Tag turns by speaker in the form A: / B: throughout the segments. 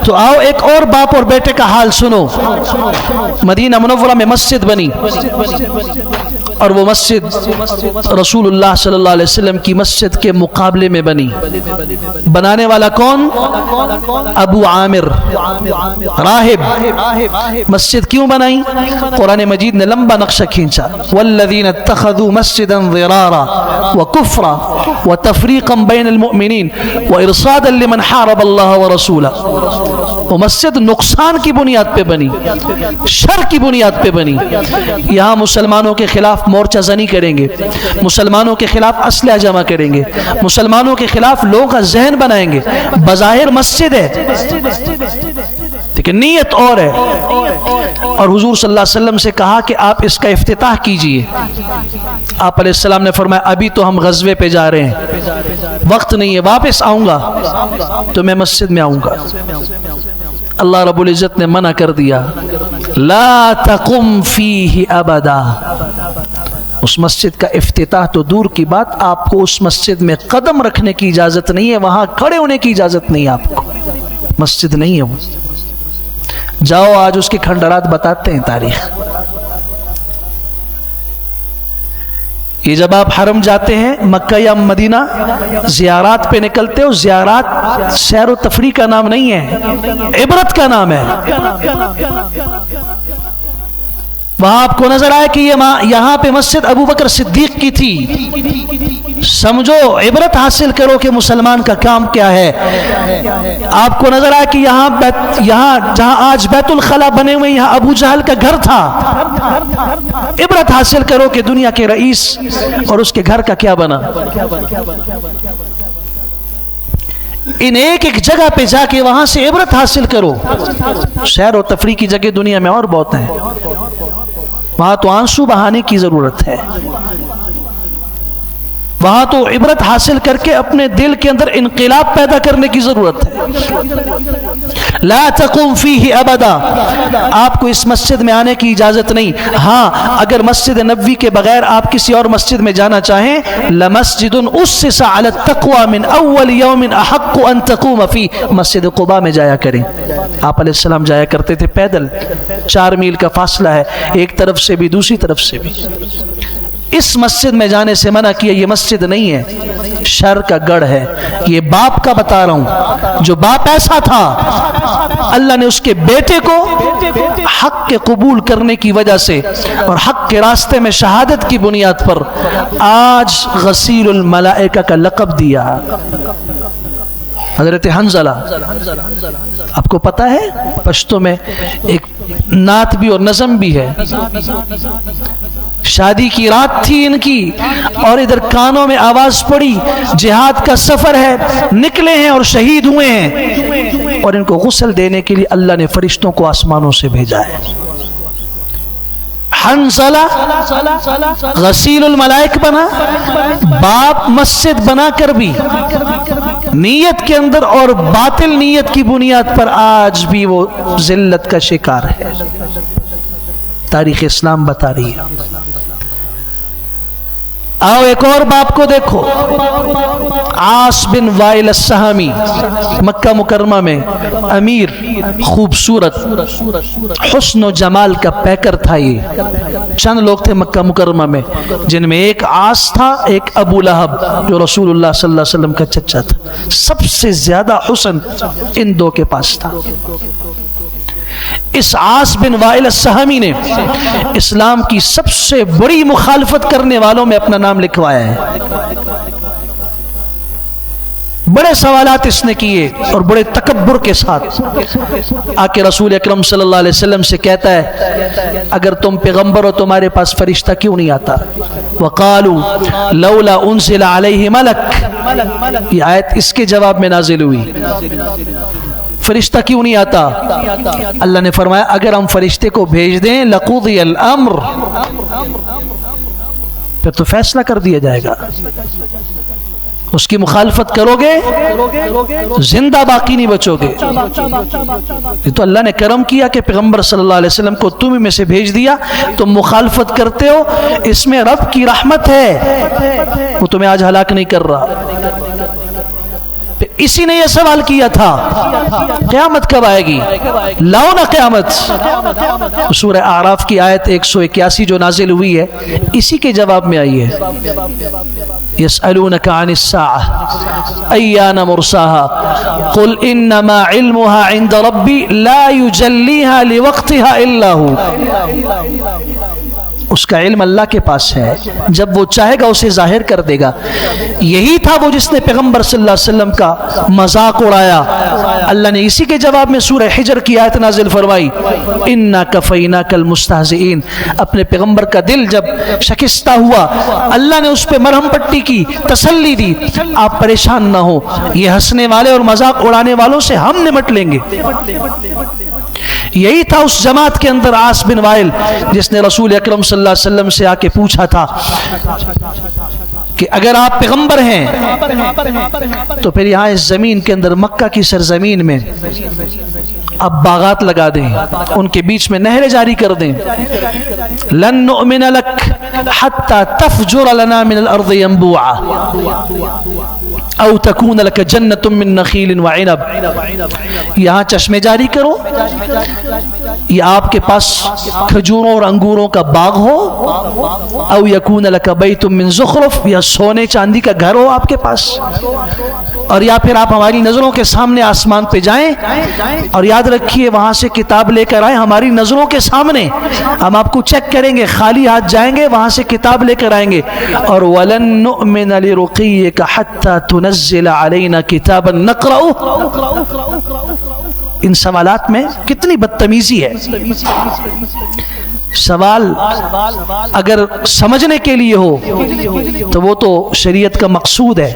A: تو آؤ ایک اور باپ اور بیٹے کا حال سنو. مدینہ منورہ میں مسجد بنی اور وہ مسجد رسول اللہ صلی اللہ علیہ وسلم کی مسجد کے مقابلے میں بنی. بنانے والا کون؟ ابو عامر راہب. مسجد کیوں بنائی؟ قرآن مجید نے لمبا نقشہ کھینچا. والذین اتخذوا مسجدا ضرارا وکفرا وتفریقا بین المؤمنین وارصادا لمن حارب اللہ ورسولہ. وہ مسجد نقصان کی بنیاد پہ بنی، شر کی بنیاد پہ بنی. یہاں مسلمانوں کے خلاف مورچہ زنی کریں گے، مسلمانوں کے خلاف اسلحہ جمع کریں گے، مسلمانوں کے خلاف لوگوں کا ذہن بنائیں گے. بظاہر مسجد ہے لیکن نیت اور ہے. اور حضور صلی اللہ علیہ وسلم سے کہا کہ آپ اس کا افتتاح کیجئے. آپ علیہ السلام نے فرمایا ابھی تو ہم غزوے پہ جا رہے ہیں، وقت نہیں ہے، واپس آؤں گا تو میں مسجد میں آؤں گا. اللہ رب العزت نے منع کر دیا، لا تقم فیہ ابدا. اس مسجد کا افتتاح تو دور کی بات، آپ کو اس مسجد میں قدم رکھنے کی اجازت نہیں ہے، وہاں کھڑے ہونے کی اجازت نہیں ہے آپ کو. مسجد نہیں ہے وہ. جاؤ آج اس کے کھنڈرات بتاتے ہیں تاریخ. یہ جب آپ حرم جاتے ہیں مکہ یا مدینہ، زیارات پہ نکلتے ہو، زیارات سیر و تفریح کا نام نہیں ہے، عبرت کا نام ہے. وہاں آپ کو نظر آئے کہ یہاں پہ مسجد ابو بکر صدیق کی تھی، سمجھو، عبرت حاصل کرو کہ مسلمان کا کام کیا ہے. آپ کو نظر آئے کہ یہاں جہاں آج بیت الخلا بنے ہوئے یہاں ابو جہل کا گھر تھا. عبرت حاصل کرو کہ دنیا کے رئیس اور اس کے گھر کا کیا بنا. ان ایک ایک جگہ پہ جا کے وہاں سے عبرت حاصل کرو. سیر و تفریح کی جگہ دنیا میں اور بہت ہیں، وہاں تو آنسو بہانے کی ضرورت ہے. وہاں تو عبرت حاصل کر کے اپنے دل کے اندر انقلاب پیدا کرنے کی ضرورت ہے. لا تقم فیہ ابدا. آپ کو اس مسجد میں آنے کی اجازت نہیں. ہاں اگر مسجد نبوی کے بغیر آپ کسی اور مسجد میں جانا چاہیں، لمسجد اسس علی التقوی من اول یوم احق ان تقوم فیہ. مسجد قباء میں جایا کریں. آپ علیہ السلام جایا کرتے تھے پیدل، 4 میل کا فاصلہ ہے، ایک طرف سے بھی دوسری طرف سے بھی. اس مسجد میں جانے سے منع کیا. یہ مسجد نہیں ہے، شر کا گڑھ ہے. یہ باپ کا بتا رہا ہوں، جو باپ ایسا تھا اللہ نے اس کے بیٹے کو حق کے قبول کرنے کی وجہ سے اور حق کے راستے میں شہادت کی بنیاد پر آج غسیل الملائکہ کا لقب دیا. حضرت حنظلہ، آپ کو پتہ ہے پشتو میں ایک نعت بھی اور نظم بھی ہے. شادی کی رات تھی ان کی اور ادھر کانوں میں آواز پڑی جہاد کا سفر ہے، نکلے ہیں اور شہید ہوئے ہیں، اور ان کو غسل دینے کے لیے اللہ نے فرشتوں کو آسمانوں سے بھیجا ہے. حنظلہ غسیل الملائک بنا، باپ مسجد بنا کر بھی نیت کے اندر اور باطل نیت کی بنیاد پر آج بھی وہ ذلت کا شکار ہے. تاریخ اسلام بتا رہی ہے. آؤ ایک اور باپ کو دیکھو، عاص بن وائل السہمی، مکہ مکرمہ میں امیر، خوبصورت، حسن و جمال کا پیکر تھا. یہ چند لوگ تھے مکہ مکرمہ میں جن میں ایک عاص تھا، ایک ابو لہب جو رسول اللہ صلی اللہ علیہ وسلم کا چچا تھا. سب سے زیادہ حسن ان دو کے پاس تھا. اس عاص بن وائل السہمی نے اسلام کی سب سے بڑی مخالفت کرنے والوں میں اپنا نام لکھوایا ہے. بڑے سوالات اس نے کیے اور بڑے تکبر کے ساتھ آ کے رسول اکرم صلی اللہ علیہ وسلم سے کہتا ہے اگر تم پیغمبر ہو تمہارے پاس فرشتہ کیوں نہیں آتا؟ وَقَالُوا لَوْلَا أُنزِلَ عَلَيْهِ مَلَكٌ. یہ آیت اس کے جواب میں نازل ہوئی. فرشتہ کیوں نہیں آتا؟ اللہ نے فرمایا اگر ہم فرشتے کو بھیج دیں لَقُضِيَ الْأَمْرُ، پھر تو فیصلہ کر دیا جائے گا. اس کی مخالفت کرو گے زندہ باقی نہیں بچو گے. یہ تو اللہ نے کرم کیا کہ پیغمبر صلی اللہ علیہ وسلم کو تم میں سے بھیج دیا، تم مخالفت کرتے ہو، اس میں رب کی رحمت ہے، وہ تمہیں آج ہلاک نہیں کر رہا. اسی نے یہ سوال کیا تھا قیامت کب آئے گی، لاؤ نا قیامت۔ سورہ اعراف کی آیت 181 جو نازل ہوئی ہے اسی کے جواب میں آئی ہے، یسألونک عن الساعة ایان مرساها قل انما علمها عند ربی لا یجلیها لوقتها الا هو۔ اس کا علم اللہ کے پاس ہے، جب وہ چاہے گا اسے ظاہر کر دے گا۔ یہی تھا وہ جس نے پیغمبر صلی اللہ علیہ وسلم کا مذاق اڑایا، اللہ نے اسی کے جواب میں سورہ حجر کی آیت نازل فرمائی، انا کفیناک المستہزئین۔ اپنے پیغمبر کا دل جب شکستہ ہوا اللہ نے اس پہ مرہم پٹی کی، تسلی دی، آپ پریشان نہ ہو، یہ ہنسنے والے اور مذاق اڑانے والوں سے ہم نمٹ لیں گے۔ یہی تھا اس جماعت کے اندر عاص بن وائل جس نے رسول اکرم صلی اللہ علیہ وسلم سے آ کے پوچھا تھا کہ اگر آپ پیغمبر ہیں تو پھر یہاں اس زمین کے اندر مکہ کی سرزمین میں اب باغات لگا دیں، ان کے بیچ میں نہریں جاری کر دیں۔ لن نؤمن لک حتی تفجر لنا من الارض ينبوعا او تکون لک جنت من نخیل وعنب۔ یہاں چشمے جاری کرو، یا آپ کے پاس کھجوروں اور انگوروں کا باغ ہو، او یکون لک بیت من زخرف، یا سونے چاندی کا گھر ہو آپ کے پاس، اور یا پھر آپ ہماری نظروں کے سامنے آسمان پہ جائیں، اور یاد رکھیے وہاں سے کتاب لے کر آئیں ہماری نظروں کے سامنے، ہم آپ کو چیک کریں گے، خالی ہاتھ جائیں گے وہاں سے کتاب لے کر آئیں گے۔ اور وَلَن نُؤْمِنَ لِرُقِيِّكَ حَتَّى تُنَزِّلَ عَلَيْنَا كِتَابًا نَقْرَؤُهُ۔ ان سوالات میں کتنی بدتمیزی ہے۔ سوال اگر سمجھنے کے لیے ہو تو وہ تو شریعت کا مقصود ہے،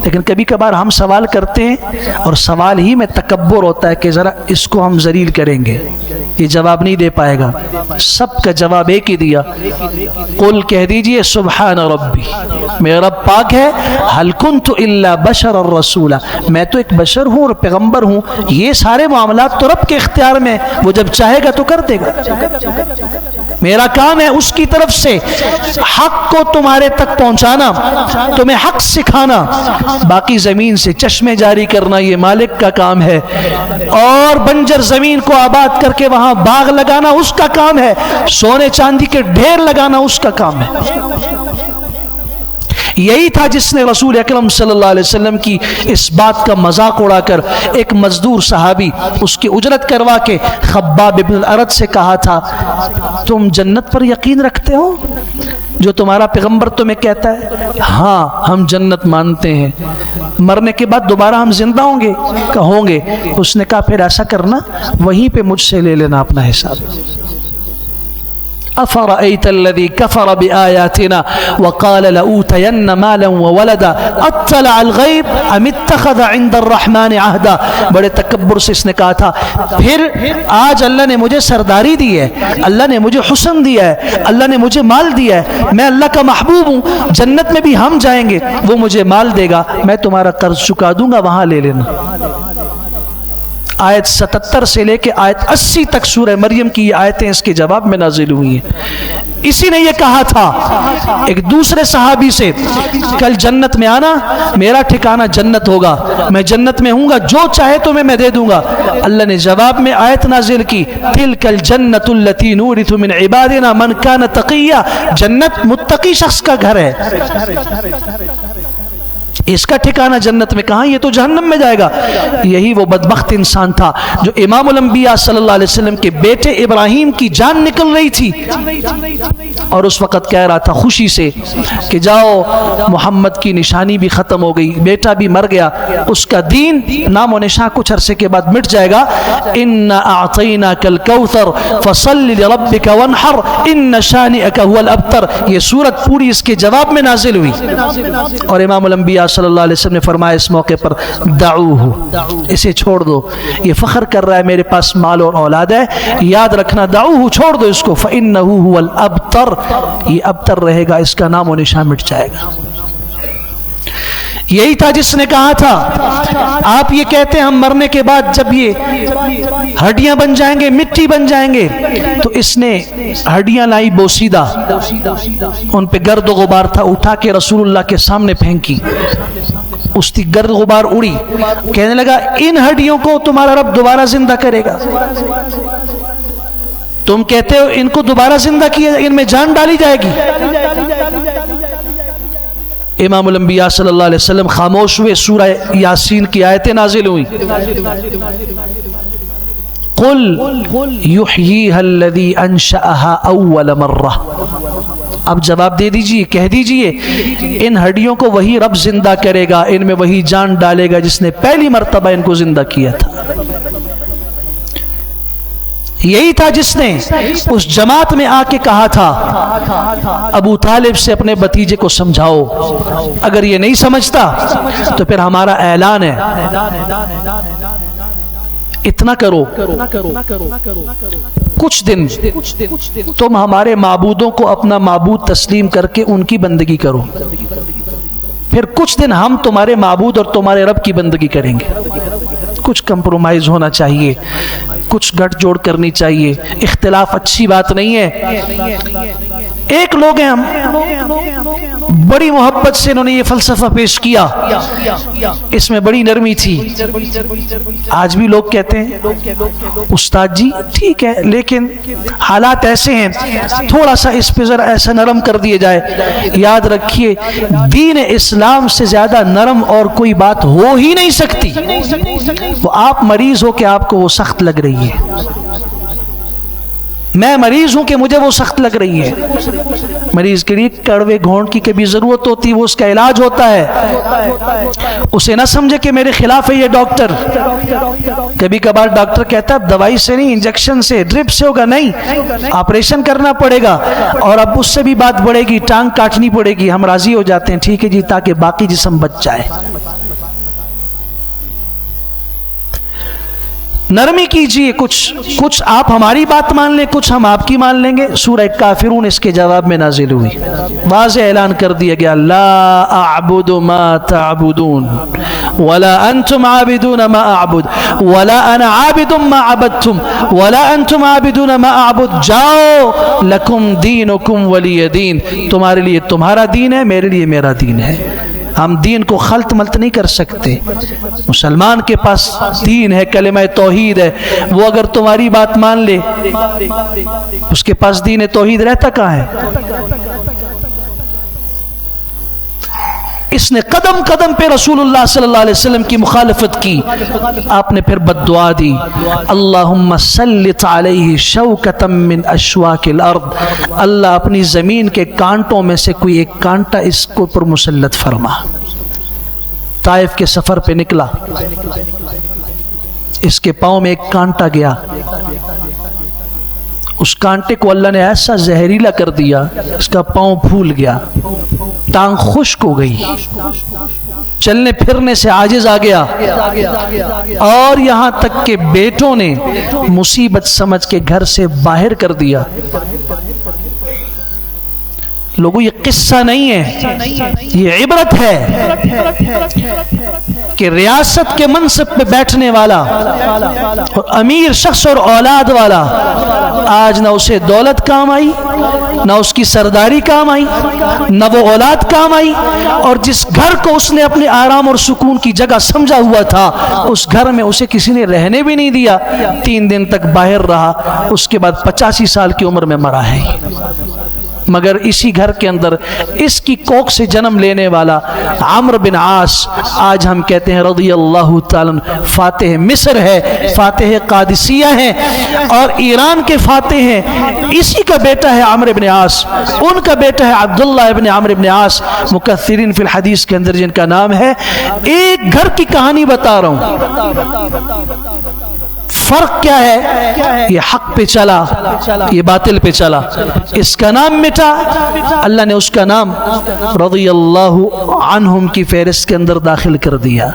A: لیکن کبھی کبھار ہم سوال کرتے ہیں اور سوال ہی میں تکبر ہوتا ہے کہ ذرا اس کو ہم ذلیل کریں گے، یہ جواب نہیں دے پائے گا۔ سب کا جواب ایک ہی دیا، قل کہہ دیجئے سبحان ربی، میرا رب پاک ہے، هل كنت الا بشرا رسولا، میں تو ایک بشر ہوں اور پیغمبر ہوں، یہ سارے معاملات تو رب کے اختیار میں، وہ جب چاہے گا تو کر دے گا۔ میرا کام ہے اس کی طرف سے حق کو تمہارے تک پہنچانا، تمہیں حق سکھانا، باقی زمین سے چشمے جاری کرنا یہ مالک کا کام ہے، اور بنجر زمین کو آباد کر کے وہاں باغ لگانا اس کا کام ہے، سونے چاندی کے ڈھیر لگانا اس کا کام ہے۔ یہی تھا جس نے رسول اکرم صلی اللہ علیہ وسلم کی اس بات کا مذاق اڑا کر ایک مزدور صحابی اس کی اجرت کروا کے خباب بن الارت سے کہا تھا، تم جنت پر یقین رکھتے ہو جو تمہارا پیغمبر تمہیں کہتا ہے؟ ہاں ہم جنت مانتے ہیں، مرنے کے بعد دوبارہ ہم زندہ ہوں گے؟ ہوں گے۔ اس نے کہا پھر ایسا کرنا وہیں پہ مجھ سے لے لینا اپنا حساب۔ أفرأيت الذي كفر بآياتنا وقال لأوتين مالا وولدا اطلع الغيب ام اتخذ عند الرحمن عهدا۔ بڑے تکبر سے اس نے کہا تھا پھر آج اللہ نے مجھے سرداری دی ہے، اللہ نے مجھے حسن دیا ہے، اللہ نے مجھے مال دیا ہے، میں اللہ کا محبوب ہوں، جنت میں بھی ہم جائیں گے، وہ مجھے مال دے گا، میں تمہارا قرض چکا دوں گا، وہاں لے لینا۔ آیت 77 سے لے کے آیت 80 تک سورہ مریم کی یہ آیتیں اس کے جواب میں نازل ہوئی ہیں۔ اسی نے یہ کہا تھا ایک دوسرے صحابی سے، کل جنت میں آنا، میرا ٹھکانہ جنت ہوگا، میں جنت میں ہوں گا، جو چاہے تمہیں میں دے دوں گا۔ اللہ نے جواب میں آیت نازل کی، تلک الجنت التی نورث من عبادنا من کان تقیا، جنت متقی شخص کا گھر ہے، اس کا ٹھکانہ جنت میں کہاں، یہ تو جہنم میں جائے گا۔ یہی وہ بدبخت انسان تھا جو امام الانبیاء صلی اللہ علیہ وسلم کے بیٹے ابراہیم کی جان نکل رہی تھی اور اس وقت کہہ رہا تھا خوشی سے کہ جاؤ محمد کی نشانی بھی ختم ہو گئی، بیٹا بھی مر گیا، اس کا دین نام و نشان کچھ عرصے کے بعد مٹ جائے گا۔ انا اعطیناک الکوثر فصل لربک وانحر ان شانئک هو الابتر، یہ سورت پوری اس کے جواب میں نازل ہوئی۔ اور امام الانبیاء صلی اللہ علیہ وسلم نے فرمایا اس موقع پر دعوہ، اسے چھوڑ دو، یہ فخر کر رہا ہے میرے پاس مال اور اولاد ہے، یاد رکھنا دعوہ، چھوڑ دو اس کو، فإنہ هو الابتر، یہ ابتر رہے گا، اس کا نام و نشان مٹ جائے گا۔ یہی تھا جس نے کہا تھا آپ یہ کہتے ہیں ہم مرنے کے بعد جب یہ ہڈیاں بن جائیں گے، مٹی بن جائیں گے، تو اس نے ہڈیاں لائی بوسیدہ، ان پہ گرد و غبار تھا، اٹھا کے رسول اللہ کے سامنے پھینکی، اس کی گرد غبار اڑی. کہنے لگا ان ہڈیوں کو تمہارا رب دوبارہ زندہ کرے گا؟ تم کہتے ہو ان کو دوبارہ زندہ کیا، ان میں جان ڈالی جائے گی. امام الانبیاء صلی اللہ علیہ وسلم خاموش ہوئے. سورہ یاسین کی آیتیں نازل ہوئی. قل یحییھا الذی انشأھا اول مرہ. اب جواب دے دیجئے، کہہ دیجئے ان ہڈیوں کو وہی رب زندہ کرے گا، ان میں وہی جان ڈالے گا جس نے پہلی مرتبہ ان کو زندہ کیا تھا. یہی تھا جس نے اس جماعت میں آ کے کہا تھا ابو طالب سے اپنے بھتیجے کو سمجھاؤ، اگر یہ نہیں سمجھتا تو پھر ہمارا اعلان ہے اتنا کرو، کچھ دن تم ہمارے معبودوں کو اپنا معبود تسلیم کر کے ان کی بندگی کرو، پھر کچھ دن ہم تمہارے معبود اور تمہارے رب کی بندگی کریں گے. کچھ کمپرومائز ہونا چاہیے، کچھ گٹھ جوڑ کرنی چاہیے. اختلاف اچھی بات نہیں ہے. ایک لوگ ہیں ہم، بڑی محبت سے انہوں نے یہ فلسفہ پیش کیا، اس میں بڑی نرمی تھی. آج بھی لوگ کہتے ہیں استاد جی ٹھیک ہے لیکن حالات ایسے ہیں، تھوڑا سا اس پہ ذرا ایسا نرم کر دیے جائے. یاد رکھیے دین اسلام سے زیادہ نرم اور کوئی بات ہو ہی نہیں سکتی. وہ آپ مریض ہو کہ آپ کو وہ سخت لگ رہی ہے، میں مریض ہوں کہ مجھے وہ سخت لگ رہی ہے. مریض کے لیے کڑوے گھونٹ کی کبھی ضرورت ہوتی، وہ اس کا علاج ہوتا ہے. اسے نہ سمجھے کہ میرے خلاف ہے یہ ڈاکٹر. کبھی کبھار ڈاکٹر کہتا ہے دوائی سے نہیں، انجیکشن سے، ڈرپ سے ہوگا. نہیں، آپریشن کرنا پڑے گا اور اب اس سے بھی بات بڑھے گی، ٹانگ کاٹنی پڑے گی. ہم راضی ہو جاتے ہیں ٹھیک ہے جی، تاکہ باقی جسم بچ جائے. نرمی کیجئے. کچھ آپ ہماری بات مان لیں، کچھ ہم آپ کی مان لیں گے. سورہ کافرون اس کے جواب میں نازل ہوئی. واضح اعلان کر دیا گیا لا اعبد ما تعبدون ولا انتم عابدون ما اعبد ولا انا عابد ما عبدتم ولا انتم عابدون ما اعبد جاؤ لکم دینکم ولی دین. تمہارے لیے تمہارا دین ہے، میرے لیے میرا دین ہے. ہم دین کو خلط ملط نہیں کر سکتے. مسلمان کے پاس دین ہے، کلمہ توحید ہے. وہ اگر تمہاری بات مان لے اس کے پاس دین توحید رہتا کہاں ہے؟ اس نے قدم قدم پہ رسول اللہ صلی اللہ علیہ وسلم کی مخالفت کی. آپ نے پھر بد دعا دی اللہم سلط علیہ شوکتا من اشواک الارض. اللہ اپنی زمین کے کانٹوں میں سے کوئی ایک کانٹا اس کو پر مسلط فرما. طائف کے سفر پہ نکلا، اس کے پاؤں میں ایک کانٹا گیا. اس کانٹے کو اللہ نے ایسا زہریلا کر دیا اس کا پاؤں پھول گیا، ٹانگ خشک ہو گئی، چلنے پھرنے سے عاجز آ گیا. اور یہاں تک کہ بیٹوں نے مصیبت سمجھ کے گھر سے باہر کر دیا. لوگوں یہ قصہ نہیں ہے، یہ عبرت ہے کہ ریاست کے منصب پہ بیٹھنے والا اور امیر شخص اور اولاد والا آج نہ اسے دولت کام آئی، نہ اس کی سرداری کام آئی، نہ وہ اولاد کام آئی. اور جس گھر کو اس نے اپنے آرام اور سکون کی جگہ سمجھا ہوا تھا اس گھر میں اسے کسی نے رہنے بھی نہیں دیا. 3 دن تک باہر رہا، اس کے بعد 85 سال کی عمر میں مرا ہے. مگر اسی گھر کے اندر اس کی کوکھ سے جنم لینے والا عمرو بن عاص آج ہم کہتے ہیں رضی اللہ تعالیٰ فاتح مصر ہے، فاتح قادسیہ ہیں اور ایران کے فاتح ہیں. اسی کا بیٹا ہے عمرو بن عاص، ان کا بیٹا ہے عبداللہ ابن عمرو بن عاص. مکثرین فی الحدیث کے اندر جن کا نام ہے. ایک گھر کی کہانی بتا رہا ہوں. فرق کیا ہے؟ یہ حق پہ چلا، یہ باطل پہ چلا. اس کا نام مٹا، اللہ نے اس کا نام رضی اللہ عنہم کی فہرست کے اندر داخل کر دیا.